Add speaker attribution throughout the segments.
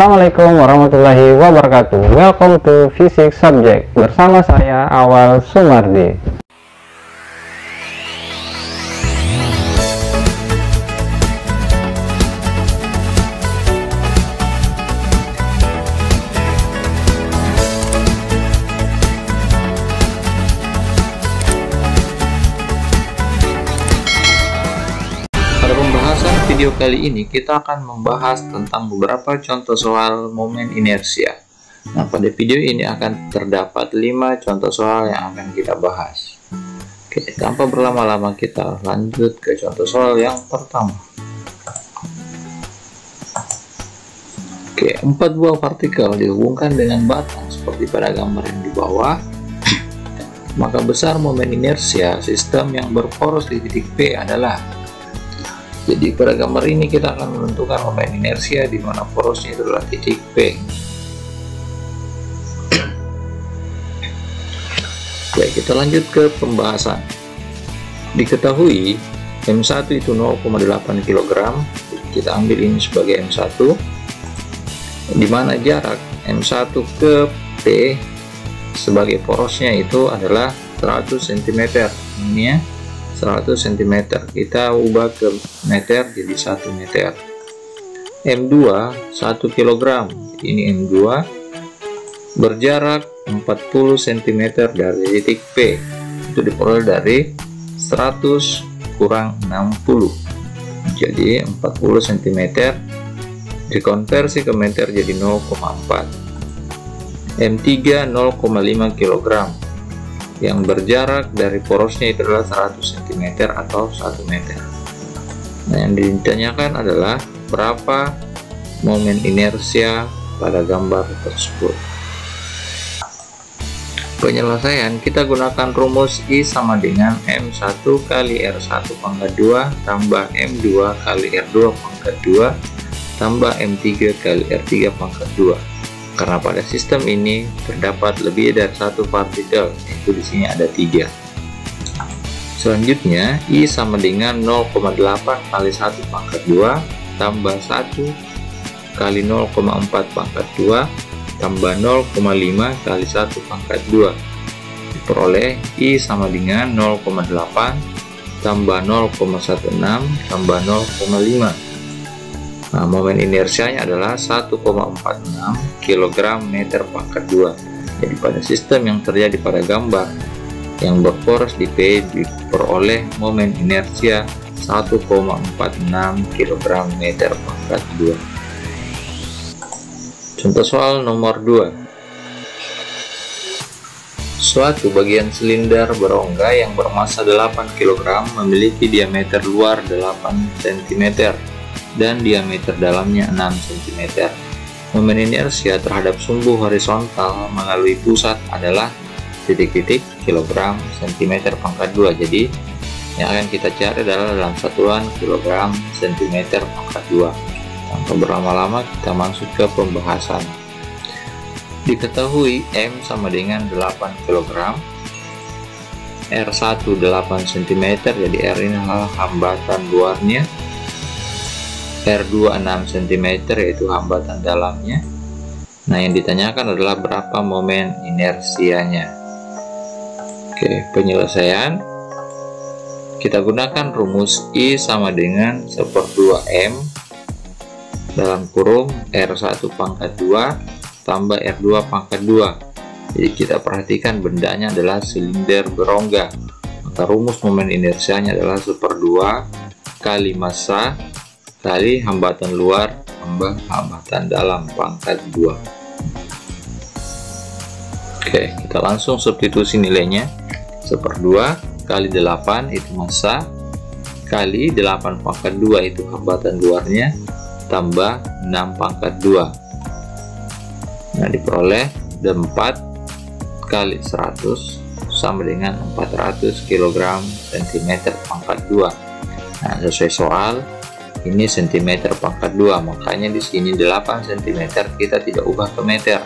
Speaker 1: Assalamualaikum warahmatullahi wabarakatuh. Welcome to Physics Subject. Bersama saya Awal Sumardi.
Speaker 2: Pada pembahasan video kali ini kita akan membahas tentang beberapa contoh soal momen inersia. Nah, pada video ini akan terdapat 5 contoh soal yang akan kita bahas. Oke, tanpa berlama-lama kita lanjut ke contoh soal yang pertama. Oke, 4 buah partikel dihubungkan dengan batang seperti pada gambar yang di bawah. Maka besar momen inersia sistem yang berporos di titik P adalah. Jadi pada gambar ini kita akan menentukan momen inersia di mana porosnya itu adalah titik P. Baik, kita lanjut ke pembahasan. Diketahui M1 itu 0,8 kg. Kita ambil ini sebagai M1, di mana jarak M1 ke P sebagai porosnya itu adalah 100 cm. Ini ya, 100 cm. Kita ubah ke meter jadi 1 meter. M2 1 kg. Ini M2 berjarak 40 cm dari titik P. Itu diperoleh dari 100 kurang 60. Jadi 40 cm dikonversi ke meter jadi 0,4. M3 0,5 kg yang berjarak dari porosnya itu adalah 100 cm atau 1 meter. Nah, yang ditanyakan adalah berapa momen inersia pada gambar tersebut. Penyelesaian kita gunakan rumus I sama dengan M1 kali R1 pangkat 2 tambah M2 kali R2 pangkat 2 tambah M3 kali R3 pangkat 2. Karena pada sistem ini terdapat lebih dari satu partikel, yaitu di sini ada 3. Selanjutnya, I sama dengan 0,8 kali 1 pangkat 2 tambah 1 kali 0,4 pangkat 2 tambah 0,5 kali 1 pangkat 2. Diperoleh I sama dengan 0,8 tambah 0,16 tambah 0,5. Nah, momen inersianya adalah 1,46 kg meter pangkat 2. Jadi pada sistem yang terjadi pada gambar yang berporos di P diperoleh momen inersia 1,46 kg meter pangkat 2. Contoh soal nomor 2. Suatu bagian silinder berongga yang bermassa 8 kg memiliki diameter luar 8 cm dan diameter dalamnya 6 cm. Momen inersia terhadap sumbu horizontal melalui pusat adalah titik-titik kilogram cm pangkat 2. Jadi yang akan kita cari adalah dalam satuan kilogram cm pangkat 2. Tanpa berlama-lama kita masuk ke pembahasan. Diketahui M sama dengan 8 kg, R1 8 cm, jadi R ini adalah hambatan luarnya, R2 6 cm yaitu hambatan dalamnya. Nah, yang ditanyakan adalah berapa momen inersianya. Oke, penyelesaian kita gunakan rumus I sama dengan 1/2M dalam kurung R1 pangkat 2 tambah R2 pangkat 2. Jadi kita perhatikan bendanya adalah silinder berongga, maka rumus momen inersianya adalah 1/2 kali massa kali hambatan luar tambah hambatan dalam pangkat 2. Oke, kita langsung substitusi nilainya. 1/2 kali 8 itu massa kali 8 pangkat 2 itu hambatan luarnya tambah 6 pangkat 2. Nah, diperoleh 4 kali 100 sama dengan 400 kg cm pangkat 2. Nah, sesuai soal ini cm pangkat 2, makanya di sini 8 cm kita tidak ubah ke meter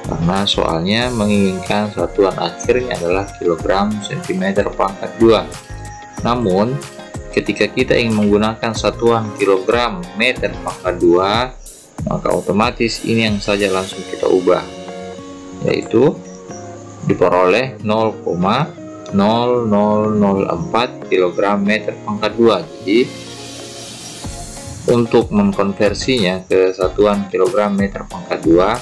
Speaker 2: karena soalnya menginginkan satuan akhirnya adalah kilogram cm pangkat 2. Namun ketika kita ingin menggunakan satuan kilogram meter pangkat 2, maka otomatis ini yang saja langsung kita ubah, yaitu diperoleh 0,0004 kg meter pangkat 2. Jadi untuk mengkonversinya ke satuan kilogram meter pangkat 2,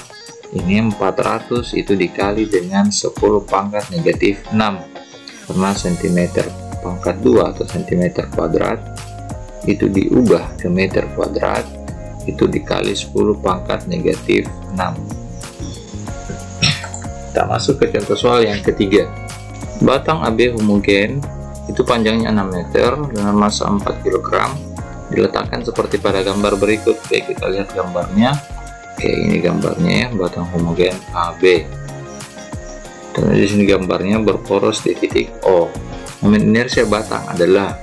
Speaker 2: ini 400 itu dikali dengan 10 pangkat negatif 6, karena cm pangkat 2 atau cm kuadrat itu diubah ke meter kuadrat, itu dikali 10 pangkat negatif 6. Kita masuk ke contoh soal yang ketiga. Batang AB homogen itu panjangnya 6 meter dengan massa 4 kg, diletakkan seperti pada gambar berikut. Oke, kita lihat gambarnya. Oke, ini gambarnya ya, batang homogen AB. Dan di sini gambarnya berporos di titik O. Momen inersia batang adalah,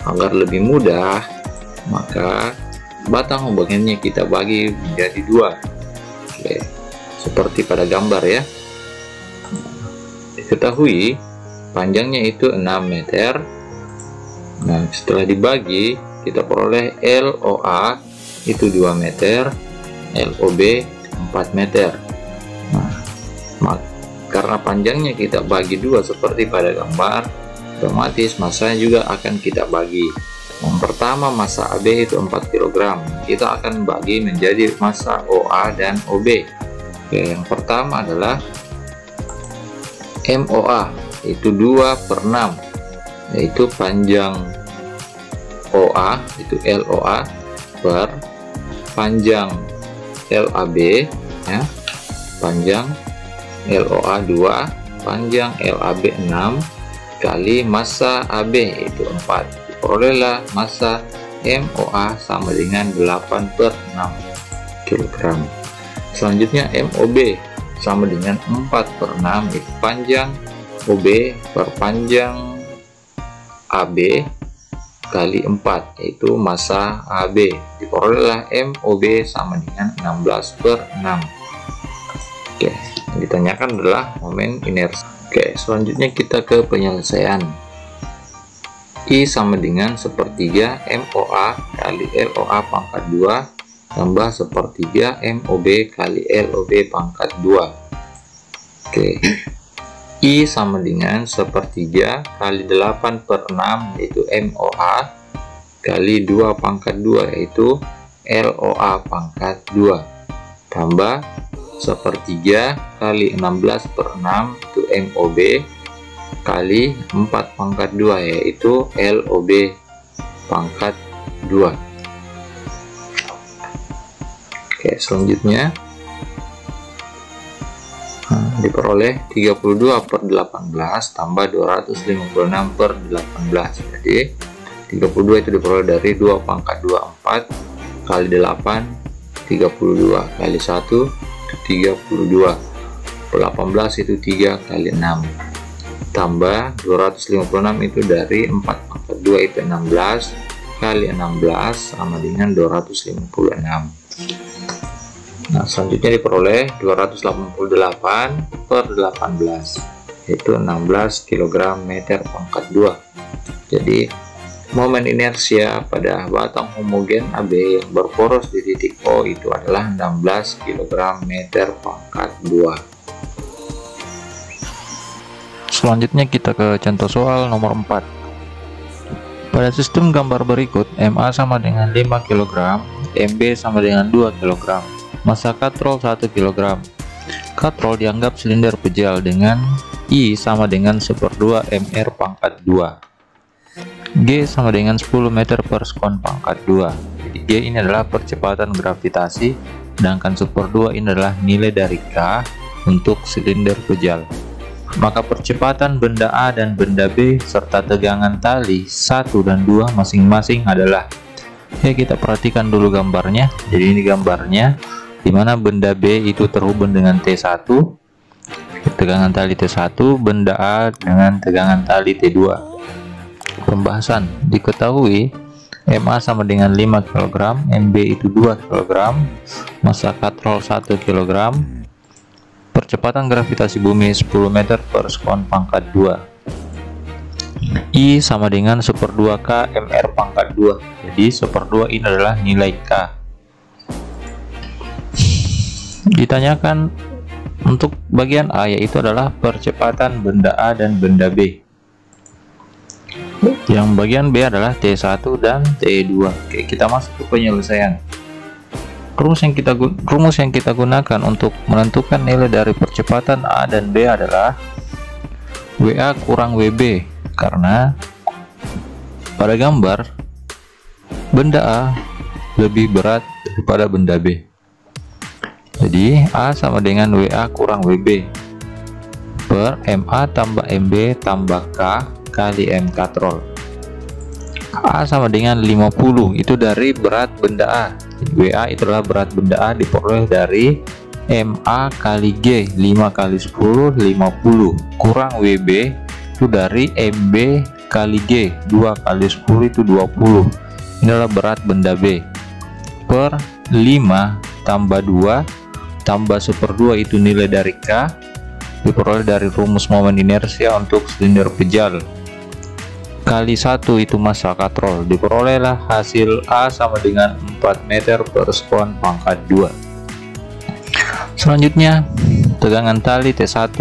Speaker 2: agar lebih mudah, maka batang homogennya kita bagi menjadi 2. Oke, seperti pada gambar ya. Diketahui panjangnya itu 6 meter. Nah, setelah dibagi, kita peroleh LOA itu 2 meter, LOB 4 meter. Nah, karena panjangnya kita bagi 2 seperti pada gambar, otomatis masanya juga akan kita bagi. Yang pertama, massa AB itu 4 kg, kita akan bagi menjadi massa OA dan OB. Oke, yang pertama adalah MOA itu 2/6, yaitu panjang OA itu LOA per panjang LAB ya, panjang LOA 2, panjang LAB 6 kali massa AB itu 4. Diperolehlah massa MOA sama dengan 8/6 kg. Selanjutnya MOB sama dengan 4/6, itu panjang OB per panjang AB kali 4, yaitu massa AB. Diperolehlah MOB sama dengan 16/6. Oke, yang ditanyakan adalah momen inersi. Oke, selanjutnya kita ke penyelesaian. I sama dengan 1/3 MOA kali LOA pangkat 2 tambah 1/3 MOB kali LOB pangkat 2. Oke, I sama dengan 1/3 kali 8/6, yaitu MOA kali 2 pangkat 2, yaitu LOA pangkat 2, tambah 1/3 kali 16/6, itu MOB kali 4 pangkat 2, yaitu LOB pangkat 2. Oke, selanjutnya diperoleh 32/18 tambah 256/18. Jadi 32 itu diperoleh dari 2 pangkat 24 kali 8, 32 kali 1 itu 32, 18 itu 3 kali 6, tambah 256 itu dari 4 pangkat 2 itu 16 kali 16 sama dengan 256. Nah, selanjutnya diperoleh 288/18, yaitu 16 kg meter pangkat 2. Jadi momen inersia pada batang homogen AB yang berporos di titik O itu adalah 16 kg meter pangkat 2. Selanjutnya kita ke contoh soal nomor 4. Pada sistem gambar berikut, MA sama dengan 5 kg, MB sama dengan 2 kg. Massa katrol 1 kg. Katrol dianggap silinder pejal dengan I sama dengan 1/2 mr pangkat 2. G sama dengan 10 meter per sekon pangkat 2. Jadi G ini adalah percepatan gravitasi, sedangkan 1/2 ini adalah nilai dari K untuk silinder pejal. Maka percepatan benda A dan benda B serta tegangan tali 1 dan 2 masing-masing adalah. Oke, kita perhatikan dulu gambarnya. Jadi ini gambarnya, dimana benda B itu terhubung dengan T1, tegangan tali T1, benda A dengan tegangan tali T2. Pembahasan. Diketahui MA sama dengan 5 kg, MB itu 2 kg, massa katrol 1 kg, percepatan gravitasi bumi 10 meter per sekon pangkat 2. I sama dengan 1/2 K mr pangkat 2. Jadi 1/2 ini adalah nilai K. ditanyakan untuk bagian A, yaitu adalah percepatan benda A dan benda B. Yang bagian B adalah T1 dan T2. Oke, kita masuk ke penyelesaian. Rumus yang kita gunakan untuk menentukan nilai dari percepatan A dan B adalah WA kurang WB, karena pada gambar benda A lebih berat daripada benda B. Jadi A sama dengan WA kurang WB per MA tambah MB tambah K kali M katrol. A sama dengan 50, itu dari berat benda A. WA itulah berat benda A diperoleh dari MA kali G, 5 kali 10 50, kurang WB itu dari MB kali G, 2 kali 10 itu 20. Inilah berat benda B per 5 tambah 2 tambah 1/2 itu nilai dari K, diperoleh dari rumus momen inersia untuk silinder pejal, kali 1 itu massa katrol, diperolehlah hasil A sama dengan 4 meter per sekon pangkat 2. Selanjutnya tegangan tali T1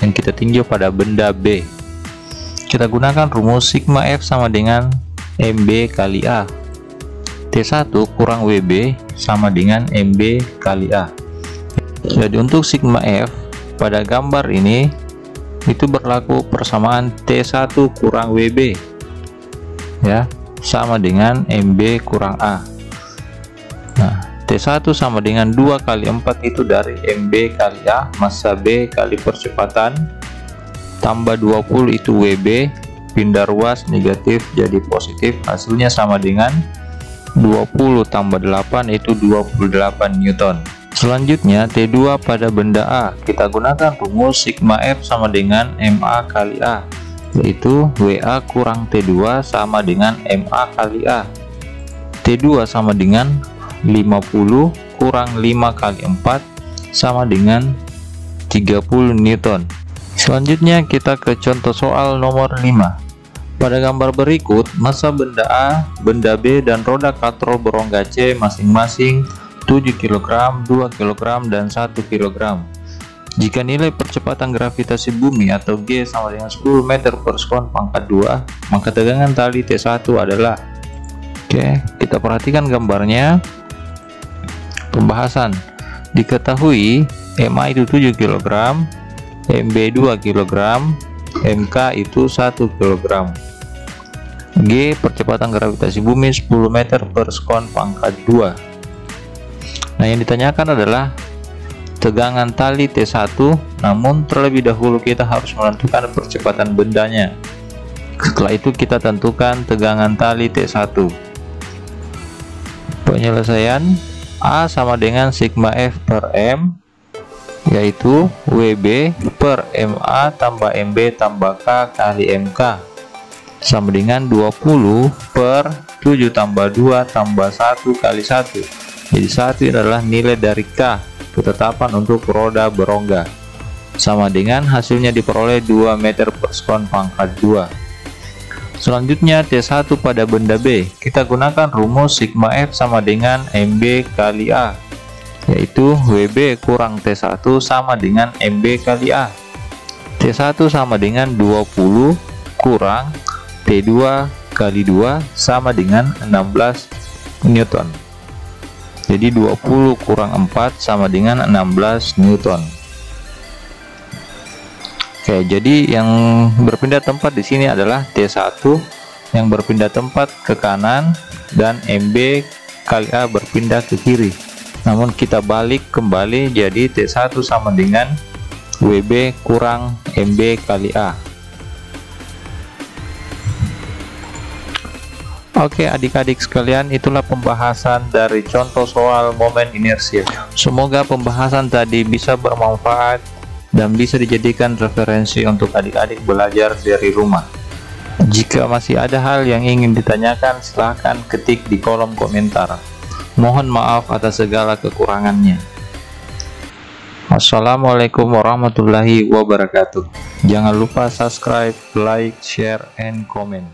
Speaker 2: yang kita tinjau pada benda B. Kita gunakan rumus sigma F sama dengan MB kali A. T1 kurang WB sama dengan MB kali A. Jadi untuk sigma F pada gambar ini itu berlaku persamaan T1 kurang WB ya, sama dengan MB kurang A. Nah, T1 sama dengan 2 kali 4 itu dari MB kali A, massa B kali percepatan, tambah 20 itu WB, pindah ruas negatif jadi positif, hasilnya sama dengan 20 tambah 8 itu 28 Newton. Selanjutnya T2 pada benda A, kita gunakan rumus sigma F sama dengan MA kali A, yaitu WA kurang T2 sama dengan MA kali A. T2 sama dengan 50 kurang 5 kali 4 sama dengan 30 Newton. Selanjutnya kita ke contoh soal nomor 5. Pada gambar berikut, massa benda A, benda B, dan roda katrol berongga C masing-masing 7 kg, 2 kg, dan 1 kg. Jika nilai percepatan gravitasi bumi atau G sama dengan 10 meter per sekon pangkat 2, maka tegangan tali T1 adalah. Oke, kita perhatikan gambarnya. Pembahasan. Diketahui MA itu 7 kg, MB 2 kg, MK itu 1 kg. G percepatan gravitasi bumi 10 meter per sekon pangkat 2. Nah, yang ditanyakan adalah tegangan tali T1, namun terlebih dahulu kita harus menentukan percepatan bendanya. Setelah itu kita tentukan tegangan tali T1. Penyelesaian A sama dengan sigma F per M, yaitu WB per MA tambah MB tambah K kali MK, sama dengan 20 per 7 tambah 2 tambah 1 kali 1. Jadi 1 adalah nilai dari K, ketetapan untuk roda berongga, sama dengan hasilnya diperoleh 2 meter per sekon pangkat 2. Selanjutnya T1 pada benda B, kita gunakan rumus sigma F sama dengan MB kali A, yaitu WB kurang T1 sama dengan MB kali A. T1 sama dengan 20 kurang T2 kali 2 sama dengan 16 Newton. Jadi 20 kurang 4 sama dengan 16 Newton. Oke, jadi yang berpindah tempat di sini adalah T1 yang berpindah tempat ke kanan dan MB kali A berpindah ke kiri. Namun kita balik kembali, jadi T1 sama dengan WB kurang MB kali A. Oke adik-adik sekalian, itulah pembahasan dari contoh soal momen inersia. Semoga pembahasan tadi bisa bermanfaat dan bisa dijadikan referensi untuk adik-adik belajar dari rumah. Jika masih ada hal yang ingin ditanyakan, silahkan ketik di kolom komentar. Mohon maaf atas segala kekurangannya. Wassalamualaikum warahmatullahi wabarakatuh. Jangan lupa subscribe, like, share, and comment.